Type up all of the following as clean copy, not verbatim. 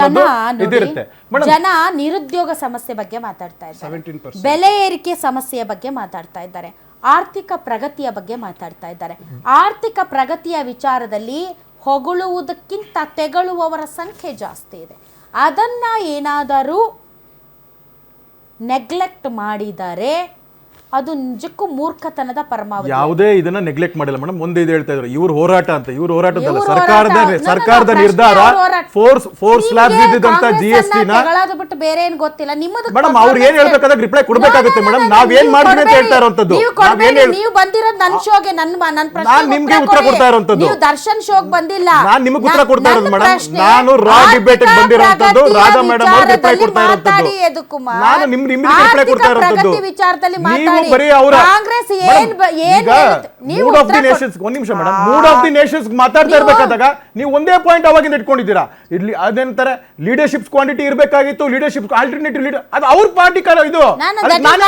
ಅನ್ನುವಂಥದ್ದು ಇದಿರುತ್ತೆ. ಜನ ನಿರುದ್ಯೋಗ ಸಮಸ್ಯೆ ಬಗ್ಗೆ ಮಾತಾಡ್ತಾ ಇದ್ದಾರೆ, ಬೆಲೆ ಏರಿಕೆ ಸಮಸ್ಯೆಯ ಬಗ್ಗೆ ಮಾತಾಡ್ತಾ ಇದ್ದಾರೆ, ಆರ್ಥಿಕ ಪ್ರಗತಿಯ ಬಗ್ಗೆ ಮಾತಾಡ್ತಾ ಇದ್ದಾರೆ. ಆರ್ಥಿಕ ಪ್ರಗತಿಯ ವಿಚಾರದಲ್ಲಿ ಹೊಗಳುವುದಕ್ಕಿಂತ ತೆಗಳುವವರ ಸಂಖ್ಯೆ ಜಾಸ್ತಿ ಇದೆ. ಅದನ್ನ ಏನಾದರೂ ನೆಗ್ಲೆಕ್ಟ್ ಮಾಡಿದರೆ ಅದು ನಿಜಕ್ಕೂ ಮೂರ್ಖತನದ ಪರಮಾವಧಿ. ಯಾವುದೇ ಇದನ್ನ ನೆಗ್ಲೆಕ್ಟ್ ಮಾಡಿಲ್ಲ ಮೇಡಮ್. ಒಂದೇ ಇದು ಹೇಳ್ತಾ ಇದ್ರು, ಇವ್ರ ಹೋರಾಟ ಅಂತ. ಇವ್ರ ಹೋರಾಟದಲ್ಲ, ಸರ್ಕಾರದ ನಿರ್ಧಾರ. ಫೋರ್ ಸ್ಲಾಬ್ಸ್ ಇದ್ದಂತ GST ನ ಬಿಟ್ಟು ಬೇರೆ ಏನ್ ಗೊತ್ತಿಲ್ಲ ನಿಮ್ಮದು ಮೇಡಮ್. ಅವ್ರು ಏನ್ ಹೇಳ್ಬೇಕಾದಾಗ ರಿಪ್ಲೈ ಕೊಡ್ಬೇಕಾಗುತ್ತೆ ಮೇಡಮ್. ನಾವೇನ್ ಮಾಡ್ತೀವಿ ಅಂತ ಹೇಳ್ತಾ ಇರೋಂಥದ್ದು. ನೀವು ಬಂದಿರೋದು ನನ್ನ ಶೋಗೆ, ನನ್ನ ಪ್ರಶ್ನೆ ನಾನು ನಿಮ್ಗೆ ಉತ್ತರ ಕೊಡ್ತಾ ಇರೋಂಥದ್ದು. ನೀವು ದರ್ಶನ್ ಶೋಗ್ ಬಂದಿಲ್ಲ, ನಾನು ನಿಮಗೆ ಉತ್ತರ ಕೊಡ್ತಾ ಇರೋದು ಮೇಡಮ್. ನಾನು ರಾ ಡಿಬೇಟ್ ಬಂದಿರೋಂಥದ್ದು, ರಾಧಾ ಮೇಡಮ್ ಅವ್ರು ರಿಪ್ಲೈ ಕೊಡ್ತಾ ಇರೋಂಥದ್ದು. ನಾನು ನಿಮ್ಗೆ ರಿಪ್ಲೈ ಕೊಡ್ತಾ ಇರೋಂಥದ್ದು. ವಿಚಾರದಲ್ಲಿ ಬರೀ ಅವರ Congress mood of the Nations, ಒಂದ್ ನಿಮಿಷ madam, mood of the Nations ಮಾತಾಡ್ತಾ ಇರ್ಬೇಕಾದಾಗ ನೀವು ಒಂದೇ ಪಾಯಿಂಟ್ ಅವಾಗಿಂದ ಇಟ್ಕೊಂಡಿದ್ದೀರಾ. ಇಲ್ಲಿ ಅದೇಂತಾರೆ ಲೀಡರ್ಶಿಪ್ ಕ್ವಾಂಟಿಟಿ ಇರಬೇಕಾಗಿತ್ತು, ಲೀಡರ್ಶಿಪ್ ಆಲ್ಟರ್ನೇಟಿವ್ ಲೀಡರ್, ಅದು ಅವ್ರ ಪಾರ್ಟಿ ಇದು. ನಾನು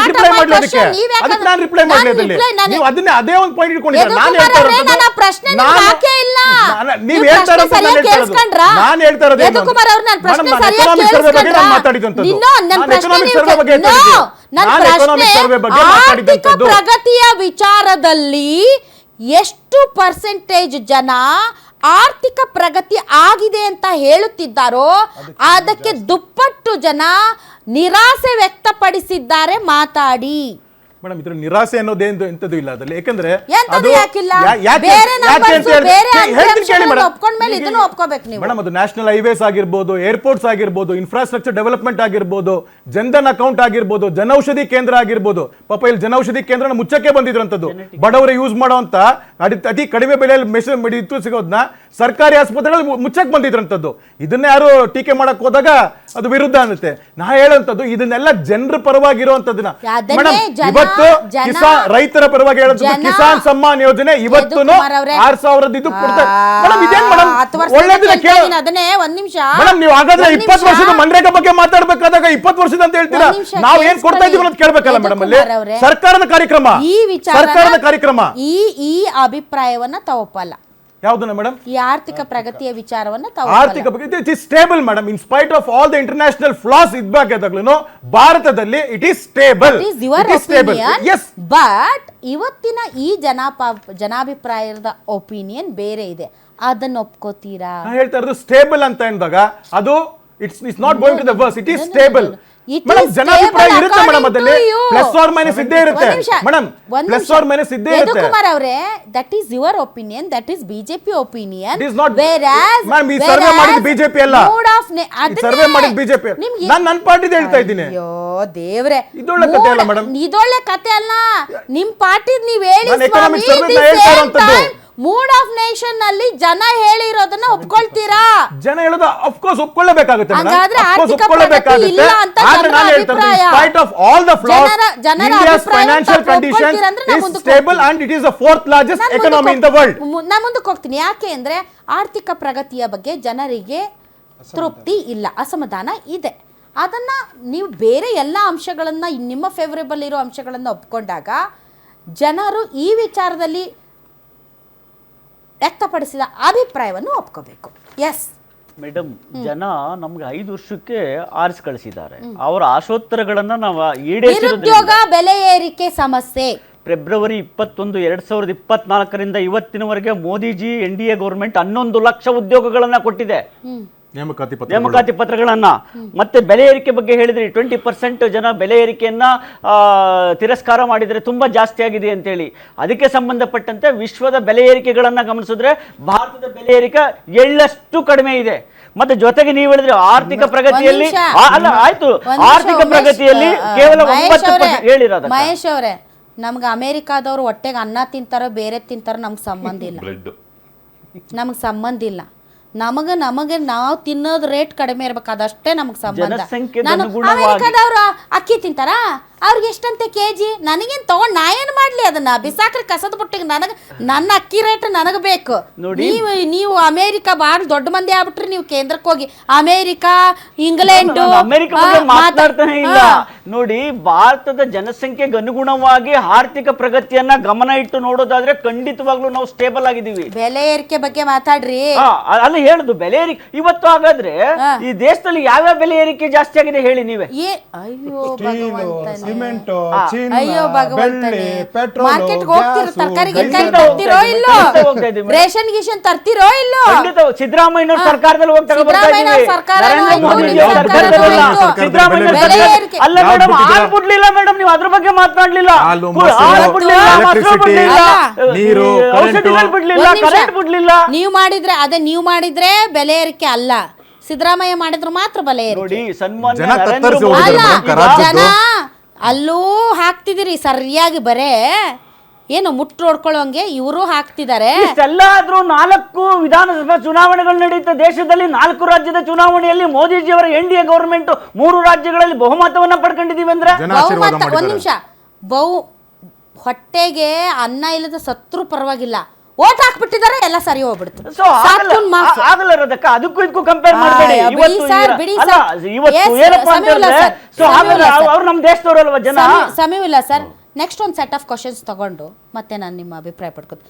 ರಿಪ್ಲೈ ಮಾಡ್ಲಿ ಅದಕ್ಕೆ, ಅದಕ್ಕೆ ನಾನು ರಿಪ್ಲೈ ಮಾಡ್ಲಿ ಅದಲ್ಲಿ. ನೀವು ಅದನ್ನೇ ಅದೇ ಒಂದು ಪಾಯಿಂಟ್ ಇಟ್ಕೊಂಡಿದ್ದೀರಾ. ನಾನು ಹೇಳ್ತಾ ಇರೋದು, ನೀವು ಹೇಳ್ತಾ ಇರೋದು ನಾನು ಹೇಳ್ತಾ ಇರೋದು ಎಕನಾಮಿಕ್ ಸರ್ವೆ ಬಗ್ಗೆ ನಾನು ಮಾತಾಡಿದಂಥದ್ದು. ನಾನು ಎಕನಾಮಿಕ್ ಸರ್ವೆ ಬಗ್ಗೆ ಆರ್ಥಿಕ ಪ್ರಗತಿಯ ವಿಚಾರದಲ್ಲಿ ಎಷ್ಟು ಪರ್ಸೆಂಟೇಜ್ ಜನ ಆರ್ಥಿಕ ಪ್ರಗತಿ ಆಗಿದೆ ಅಂತ ಹೇಳುತ್ತಿದ್ದಾರೋ ಅದಕ್ಕೆ ದುಪ್ಪಟ್ಟು ಜನ ನಿರಾಸೆ ವ್ಯಕ್ತಪಡಿಸಿದ್ದಾರೆ. ಮಾತಾಡಿ ಮೇಡಮ್, ಇದ್ರ ನಿರಾಸೆ ಅನ್ನೋದೇನು ಎಂತದ್ದು ಇಲ್ಲ ಅದರಲ್ಲಿ. ಯಾಕಂದ್ರೆ ಮೇಡಮ್, ಅದು ನ್ಯಾಷನಲ್ ಹೈವೇಸ್ ಆಗಿರ್ಬೋದು, ಏರ್ಪೋರ್ಟ್ಸ್ ಆಗಿರ್ಬೋದು, ಇನ್ಫ್ರಾಸ್ಟ್ರಕ್ಚರ್ ಡೆವಲಪ್ಮೆಂಟ್ ಆಗಿರ್ಬೋದು, ಜನ್ಧನ್ ಅಕೌಂಟ್ ಆಗಿರ್ಬೋದು, ಜನೌಷಧಿ ಕೇಂದ್ರ ಆಗಿರ್ಬೋದು. ಪಾಪ ಇಲ್ಲಿ ಜನೌಷಧಿ ಕೇಂದ್ರ ಮುಚ್ಚಕ್ಕೆ ಬಂದಿದ್ರಂಥದ್ದು. ಬಡವರು ಯೂಸ್ ಮಾಡೋಂತ ಅತಿ ಕಡಿಮೆ ಬೆಲೆಯಲ್ಲಿ ಇತ್ತು ಸಿಗೋದನ್ನ ಸರ್ಕಾರಿ ಆಸ್ಪತ್ರೆಗಳಲ್ಲಿ ಮುಚ್ಚಕ್ಕೆ ಬಂದಿದ್ರಂಥದ್ದು. ಇದನ್ನ ಯಾರು ಟೀಕೆ ಮಾಡಕ್ ಹೋದಾಗ ಅದು ವಿರುದ್ಧ ಅನ್ನುತ್ತೆ. ನಾ ಹೇಳೋಂಥದ್ದು ಇದನ್ನೆಲ್ಲ ಜನರ ಪರವಾಗಿರುವಂತದ್ದನ್ನ ಮೇಡಮ್. ಇವತ್ತು ರೈತರ ಪರವಾಗಿ ಹೇಳೋದು ಕಿಸಾನ್ ಸಮ್ಮಾನ್ ಯೋಜನೆ ಇವತ್ತು 6,000 ಇದು ಕೊಡ್ತಾರೆ ಮೇಡಮ್. ಇದೇನ್ ಮೇಡಮ್ ಒಳ್ಳೇದನ್ನ ಕೇಳಿ ಮೇಡಮ್. ನೀವು ಹಾಗಾದ್ರೆ 20 ವರ್ಷದ ಮನ್ರೇಗಾ ಬಗ್ಗೆ ಮಾತಾಡ್ಬೇಕಾದಾಗ 20 ವರ್ಷದ ಅಂತ ಹೇಳ್ತೀರಾ. ನಾವು ಏನ್ ಕೊಡ್ತಾ ಇದೀವಿ ಅನ್ನೋದು ಕೇಳ್ಬೇಕಲ್ಲ ಮೇಡಮ್. ಅಲ್ಲಿ ಸರ್ಕಾರದ ಕಾರ್ಯಕ್ರಮ, ಸರ್ಕಾರದ ಕಾರ್ಯಕ್ರಮ. ಈ ಅಭಿಪ್ರಾಯವನ್ನ ತಗೋಪಲ್ಲ. ಯಾವುದನ್ನ ಮೇಡಮ್? ಈ ಆರ್ಥಿಕ ಪ್ರಗತಿಯ ವಿಚಾರವನ್ನ ಆರ್ಥಿಕ ಪ್ರಗತಿ it is stable madam. In spite of all the international flaws ಇದ್ದಾಗಲೂ ಭಾರತದಲ್ಲಿ it is stable. Yes, but ಇವತ್ತಿನ ಈ ಜನಾಭಿಪ್ರಾಯದ ಒಪಿನಿಯನ್ ಬೇರೆ ಇದೆ. ಅದನ್ನ ಒಪ್ಕೋತೀರಾ? ಹೇಳ್ತಾ ಇರೋದು ಸ್ಟೇಬಲ್ ಅಂತ ಹೇಳಿದಾಗ ಅದು it's not going to the worse. It is stable madam. ಜನಾಭಿಪ್ರಾಯ ಇರುತ್ತೆ ಮೇಡಮ್, ಅದರಲ್ಲಿ ಪ್ಲಸ್ ಆರ್ ಮೈನಸ್ ಇದ್ದೇ ಇರುತ್ತೆ ಮೇಡಮ್. ಪ್ಲಸ್ ಆರ್ ಮೈನಸ್ ಇದ್ದೇ ಇರುತ್ತೆ. ಕುಮಾರ್ ಅವರೇ, that is your opinion, that is BJP opinion. It is not ma'am. ಈ ಸರ್ವೆ ಮಾಡಿದ ಬಿಜೆಪಿ ಅಲ್ಲ, ಸರ್ವೆ ಮಾಡಿದ ಬಿಜೆಪಿ. ನಾನು ನನ್ನ ಪಾರ್ಟಿದ ಹೇಳ್ತಾ ಇದ್ದೀನಿ. ಅಯ್ಯೋ ದೇವ್ರೆ, ಇದೊಳ್ಳೆ ಕತೆ ಅಲ್ಲ ಮೇಡಮ್. ಇದೊಳ್ಳೆ ಕತೆ ಅಲ್ಲ. ನಿಮ್ ಪಾರ್ಟಿದ್ ನೀವ್ ಹೇಳಿ. ಮೂಡ್ ಆಫ್ ನೇಷನ್ ನಲ್ಲಿ ಜನ ಹೇಳಿರೋದನ್ನ ಒಪ್ಕೊಳ್ತೀರಾ? ಜನ ಹೇಳೋದು ಆಫ್ ಕೋರ್ಸ್ ಒಪ್ಕೊಳ್ಳೇಬೇಕಾಗುತ್ತೆ ಮೇಡಮ್. ಆರ್ಥಿಕ ಪ್ರಗತಿ ಇಲ್ಲ ಅಂತ ಜನರ ಅಭಿಪ್ರಾಯ. Spite of all the flaws, India's financial condition is stable and it is the 4th largest economy in the world. ನಾನು ಮುಂದಕ್ಕೆ ಹೋಗ್ತೀನಿ. ಯಾಕೆ ಅಂದ್ರೆ ಆರ್ಥಿಕ ಪ್ರಗತಿಯ ಬಗ್ಗೆ ಜನರಿಗೆ ತೃಪ್ತಿ ಇಲ್ಲ, ಅಸಮಾಧಾನ ಇದೆ. ಅದನ್ನ ನೀವು ಬೇರೆ ಎಲ್ಲ ಅಂಶಗಳನ್ನ, ನಿಮ್ಮ ಫೇವರೇಬಲ್ ಇರೋ ಅಂಶಗಳನ್ನ ಒಪ್ಕೊಂಡಾಗ ಜನರು ಈ ವಿಚಾರದಲ್ಲಿ ವ್ಯಕ್ತಪಡಿಸಿದ ಅಭಿಪ್ರಾಯವನ್ನು ಒಪ್ಕೋಬೇಕು. ಎಸ್ ಮೇಡಮ್, ಜನ ನಮ್ಗೆ 5 ವರ್ಷಕ್ಕೆ ಆರಿಸಿ ಕಳಿಸಿದ್ದಾರೆ. ಅವರ ಆಶೋತ್ತರಗಳನ್ನ ನಾವು ಈಡೇರಿಸಿರೋದ್ರಿಂದ ನಿರುದ್ಯೋಗ, ಬೆಲೆ ಏರಿಕೆ ಸಮಸ್ಯೆ ಫೆಬ್ರವರಿ 21, 2024ರಿಂದ ಇವತ್ತಿನವರೆಗೆ ಮೋದಿಜಿ NDA ಗೌರ್ಮೆಂಟ್ 11 ಲಕ್ಷ ಉದ್ಯೋಗಗಳನ್ನ ಕೊಟ್ಟಿದೆ, ನೇಮಕಾತಿ ಪತ್ರಗಳನ್ನ. ಮತ್ತೆ ಬೆಲೆ ಏರಿಕೆ ಬಗ್ಗೆ ಹೇಳಿದ್ರಿ, 20% ಜನ ಬೆಲೆ ಏರಿಕೆಯನ್ನ ತಿರಸ್ಕಾರ ಮಾಡಿದರೆ ತುಂಬಾ ಜಾಸ್ತಿ ಆಗಿದೆ ಅಂತೇಳಿ. ಅದಕ್ಕೆ ಸಂಬಂಧಪಟ್ಟಂತೆ ವಿಶ್ವದ ಬೆಲೆ ಏರಿಕೆಗಳನ್ನ ಗಮನಿಸಿದ್ರೆ ಭಾರತದ ಬೆಲೆ ಏರಿಕೆ ಎಳ್ಳಷ್ಟು ಕಡಿಮೆ ಇದೆ. ಮತ್ತೆ ಜೊತೆಗೆ ನೀವು ಹೇಳಿದ್ರೆ ಆರ್ಥಿಕ ಪ್ರಗತಿಯಲ್ಲಿ ಅಲ್ಲ, ಆಯ್ತು, ಆರ್ಥಿಕ ಪ್ರಗತಿಯಲ್ಲಿ ಕೇವಲ 9% ಹೇಳಿರೋದು. ಮಹೇಶ್ ಅವರೇ, ನಮ್ಗೆ ಅಮೆರಿಕಾದವ್ರು ಹೊಟ್ಟೆಗೆ ಅನ್ನ ತಿಂತಾರೋ ಬೇರೆ ತಿಂತಾರೋ ನಮ್ಗೆ ಸಂಬಂಧ ಇಲ್ಲ. ನಮ್ಗೆ ಸಂಬಂಧ ಇಲ್ಲ. ನಮಗೆ ನಾವು ತಿನ್ನೋದು ರೇಟ್ ಕಡಿಮೆ ಇರ್ಬೇಕು, ಅದಷ್ಟೇ ನಮಗೆ ಸಂಬಂಧ. ನಾನು ಅಮೆರಿಕಾದವ್ರು ಅಕ್ಕಿ ತಿಂತಾರಾ? ಅವ್ರಿಗೆ ಎಷ್ಟಂತೆ ಕೆಜಿ ನನಗೇನು ತಗೊಂಡು ನಾ ಏನು ಮಾಡ್ಲಿ ಅದನ್ನ ಬಿಸಾಕ್ರಿ ಕಸದ ಬುಟ್ಟಿಗೆ ನನಗೆ ನನ್ನ ಅಕ್ಕಿ ರೇಟ್ ನನಗೆ ಬೇಕು. ನೀವು ಅಮೇರಿಕಾ ಭಾಳ ದೊಡ್ಡ ಮಂದಿ ಆಗ್ಬಿಟ್ರಿ, ನೀವು ಕೇಂದ್ರಕ್ಕೆ ಹೋಗಿ ಅಮೇರಿಕಾ ಇಂಗ್ಲೆಂಡ್ ಅಮೆರಿಕ ಬಗ್ಗೆ ಮಾತನಾಡ್ತಾನೆ ಇಲ್ಲ ನೋಡಿ. ಭಾರತದ ಜನಸಂಖ್ಯೆಗೆ ಅನುಗುಣವಾಗಿ ಆರ್ಥಿಕ ಪ್ರಗತಿಯನ್ನ ಗಮನ ಇಟ್ಟು ನೋಡೋದಾದ್ರೆ ಖಂಡಿತವಾಗ್ಲೂ ನಾವು ಸ್ಟೇಬಲ್ ಆಗಿದ್ದೀವಿ. ಬೆಲೆ ಏರಿಕೆ ಬಗ್ಗೆ ಮಾತಾಡ್ರಿ. ಅಲ್ಲ ಹೇಳುದು ಬೆಲೆ ಏರಿಕೆ ಇವತ್ತು. ಹಾಗಾದ್ರೆ ಈ ದೇಶದಲ್ಲಿ ಯಾವ್ಯಾವ ಬೆಲೆ ಏರಿಕೆ ಜಾಸ್ತಿ ಆಗಿದೆ ಹೇಳಿ ನೀವೇ. ಅಯ್ಯೋ ಭಗವಂತನೇ, ಸಿಮೆಂಟ್, ಅಯ್ಯೋ ಭಗವಂತನೇ, ಪೆಟ್ರೋಲ್, ಮಾರ್ಕೆಟ್ ಹೋಗ್ತಿರೋ ತರಕಾರಿ ತರ್ತಿರೋ ಇಲ್ಲೋ, ರೇಷನ್ ಗೀಷನ್ ತರ್ತಿರೋ ಇಲ್ಲೋ. ಸಿದ್ದರಾಮಯ್ಯ ಸರ್ಕಾರದಲ್ಲಿ ಹೋಗಿ ಸಿದ್ದರಾಮಯ್ಯ ಸರ್ಕಾರ ಅಲ್ಲ ಮೇಡಮ್, ಹಾಲು ಬಿಡ್ಲಿಲ್ಲ ಮೇಡಮ್, ನೀವು ಅದ್ರ ಬಗ್ಗೆ ಮಾತನಾಡ್ಲಿಲ್ಲ. ನೀವು ಮಾಡಿದ್ರೆ ಬೆಲೆ ಏರಿಕೆ ಅಲ್ಲ, ಸಿದ್ದರಾಮಯ್ಯ ಮಾಡಿದ್ರು ಮಾತ್ರ ಬೆಲೆ ಏರಿಕೆ. ಜನ ಅಲ್ಲೂ ಹಾಕ್ತಿದಿರಿ ಸರಿಯಾಗಿ, ಬರೇ ಏನು ಮುಟ್ಟು ಹೊಡ್ಕೊಳ್ಳೋಂಗೆ ಇವರು ಹಾಕ್ತಿದ್ದಾರೆ. ಇಷ್ಟೆಲ್ಲಾದ್ರೂ 4 ವಿಧಾನಸಭಾ ಚುನಾವಣೆಗಳು ನಡೆಯುತ್ತೆ ದೇಶದಲ್ಲಿ. 4 ರಾಜ್ಯದ ಚುನಾವಣೆಯಲ್ಲಿ ಮೋದಿಜಿಯವರ NDA ಗವರ್ಮೆಂಟ್ 3 ರಾಜ್ಯಗಳಲ್ಲಿ ಬಹುಮತವನ್ನ ಪಡ್ಕೊಂಡಿದೀವಿ ಅಂದ್ರೆ ಒಂದ್ ನಿಮಿಷ, ಹೊಟ್ಟೆಗೆ ಅನ್ನ ಇಲ್ಲದ ಸತ್ರು ಪರವಾಗಿಲ್ಲ, ಓಟ್ ಹಾಕ್ಬಿಟ್ಟಿದ್ದಾರೆ, ಎಲ್ಲ ಸರಿ ಹೋಗ್ಬಿಡ್ತು. ಆಗಲಾರದಕ್ಕ ಅದಕ್ಕೂ ಇದಕ್ಕೂ ಕಂಪೇರ್ ಮಾಡಬೇಡಿ. ಅವ್ರು ನಮ್ಮ ದೇಶದವರಲ್ವ ಜನ. ಸಮಯವಿಲ್ಲ ಸರ್. ನೆಕ್ಸ್ಟ್ ಒಂದು ಸೆಟ್ ಆಫ್ ಕ್ವಶನ್ಸ್ ತಗೊಂಡು ಮತ್ತೆ ನಾನು ನಿಮ್ಮ ಅಭಿಪ್ರಾಯ ಪಡ್ಕೊತೀನಿ.